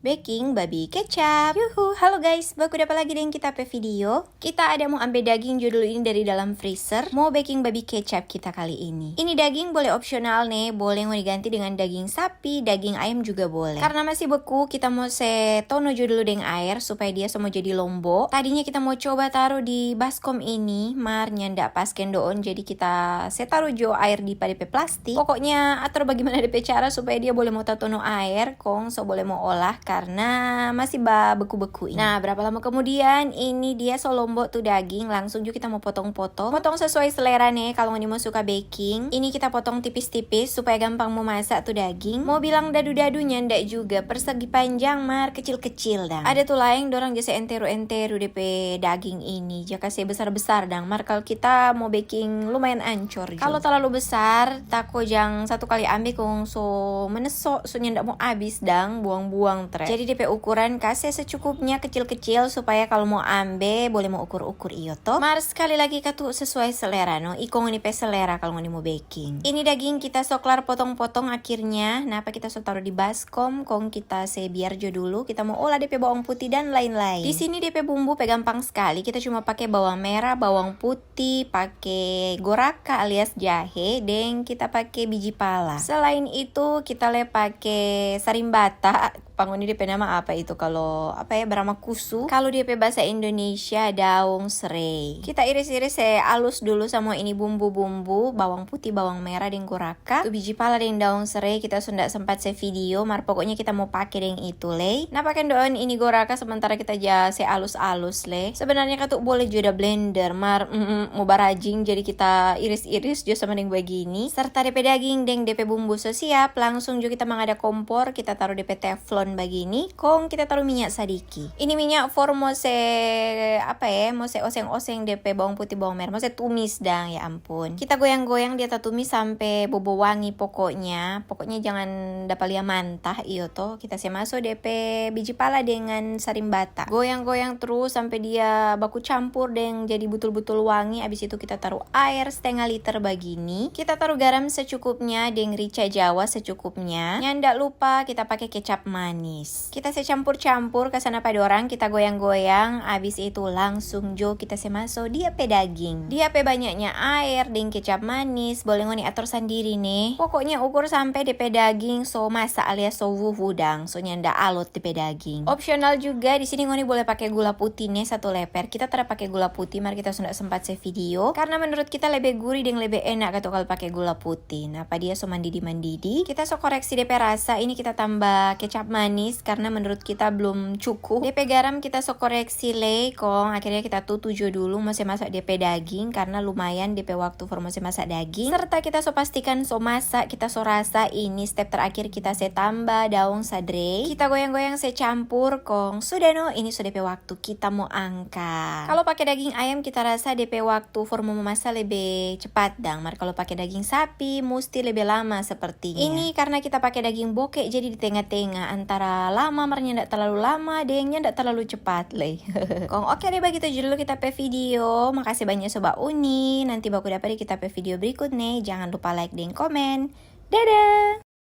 baking babi kecap. Yuhu, halo guys, baku dapat lagi dengan kita pe video. Kita ada mau ambil daging judul ini dari dalam freezer. Mau baking babi kecap kita kali ini. Ini daging boleh opsional nih, boleh mau diganti dengan daging sapi, daging ayam juga boleh. Karena masih beku, kita mau tono dulu dengan air supaya dia semua jadi lombok. Tadinya kita mau coba taruh di baskom ini, mar nyandak pas kendoon, jadi kita taruh jo air di pada plastik. Pokoknya atur bagaimana DP cara supaya dia boleh mau tono air, kong so boleh mau olah karena masih beku-beku ini. Nah, berapa lama kemudian ini dia lombok tuh daging, langsung juga kita mau potong-potong. Potong sesuai selera nih, kalau ini mau suka baking. Ini kita potong tipis-tipis supaya gampang mau masak tuh daging. Mau bilang dadu-dadunya ndak juga, persegi panjang mar kecil-kecil dang. Ada tuh lain dorang jasa enteru-enteru DP daging ini. Jaka saya besar-besar dang, mar kalau kita mau baking lumayan ancur. Kalau terlalu besar, tako jang satu kali ambil kong so menesok, so ndak mau habis dang, buang-buang tre. Jadi DP ukuran kasih secukupnya kecil-kecil supaya kalau mau ambil boleh mau ukur-ukur iyo toh. Mar sekali lagi katu sesuai selera no, ikong ini pe selera kalau mau baking. Ini daging kita soklar potong-potong akhirnya. Nah, apa kita taruh di baskom, kong kita biar jo dulu. Kita mau olah DP bawang putih dan lain-lain. Di sini DP bumbu pe gampang sekali. Kita cuma pakai bawang merah, bawang putih, pakai goraka alias jahe, dan kita pakai biji pala. Selain itu kita pakai sarimbata. Pangoni DP nama apa itu kalau berama kusu. Kalau DP bahasa Indonesia daun serai. Kita iris-iris halus dulu sama ini bumbu-bumbu, bawang putih, bawang merah, dan goraka. Tuh biji pala dan daun serai kita sudah sempat video, mar pokoknya kita mau pakai dengan itu le. Nah, pakai daun ini goraka sementara kita halus-halus le. Sebenarnya katuk boleh juga blender, mar mau barajing jadi kita iris-iris juga sama dengan begini. Serta DP daging dan DP bumbu siap, langsung juga kita mengada kompor, kita taruh DP teflon begini, kong kita taruh minyak sadiki. Ini minyak for mau oseng-oseng DP bawang putih bawang merah, mau tumis dang, ya ampun. Kita goyang-goyang dia tumis sampai bobo wangi pokoknya jangan dapat lihat mantah iyo toh. Kita masuk DP biji pala dengan sarimbata. Goyang-goyang terus sampai dia baku campur dan jadi betul-betul wangi. Abis itu kita taruh air setengah liter begini. Kita taruh garam secukupnya dan rica jawa secukupnya. Nyandak lupa kita pakai kecap manis. Kita campur-campur ke sana pada orang, kita goyang-goyang. Abis itu langsung kita masuk dia pe daging. Dia pe banyaknya air dan kecap manis. Boleh ngoni atur sendiri nih. Pokoknya ukur sampai DP daging so masak alias so wuhudang. So nyanda alot DP daging. Opsional juga di sini ngoni boleh pakai gula putih nih satu leper. Kita tidak pakai gula putih, mari kita sudah sempat video karena menurut kita lebih gurih dan lebih enak kalau pakai gula putih. Nah, apa dia so mandidi. Kita so koreksi DP rasa. Ini kita tambah kecap manis karena menurut kita belum cukup. DP garam kita so koreksi le, kong akhirnya kita tuju dulu masih masak DP daging karena lumayan DP waktu for masih masak daging. Serta kita so pastikan so masak, kita so rasa ini step terakhir kita tambah daun sadre. Kita goyang-goyang campur, kong sudah no, ini sudah DP waktu kita mau angkat. Kalau pakai daging ayam kita rasa DP waktu for mau memasak lebih cepat dang. Mar kalau pakai daging sapi mesti lebih lama sepertinya. Ini karena kita pakai daging bokek jadi di tengah-tengah antara lama marnya ndak terlalu lama, dengnya ndak terlalu cepat le. Kong oke deh begitu dulu kita pe video. Makasih banyak sobat Uni. Nanti baku dapat kita pe video berikut nih. Jangan lupa like dan komen. Dadah.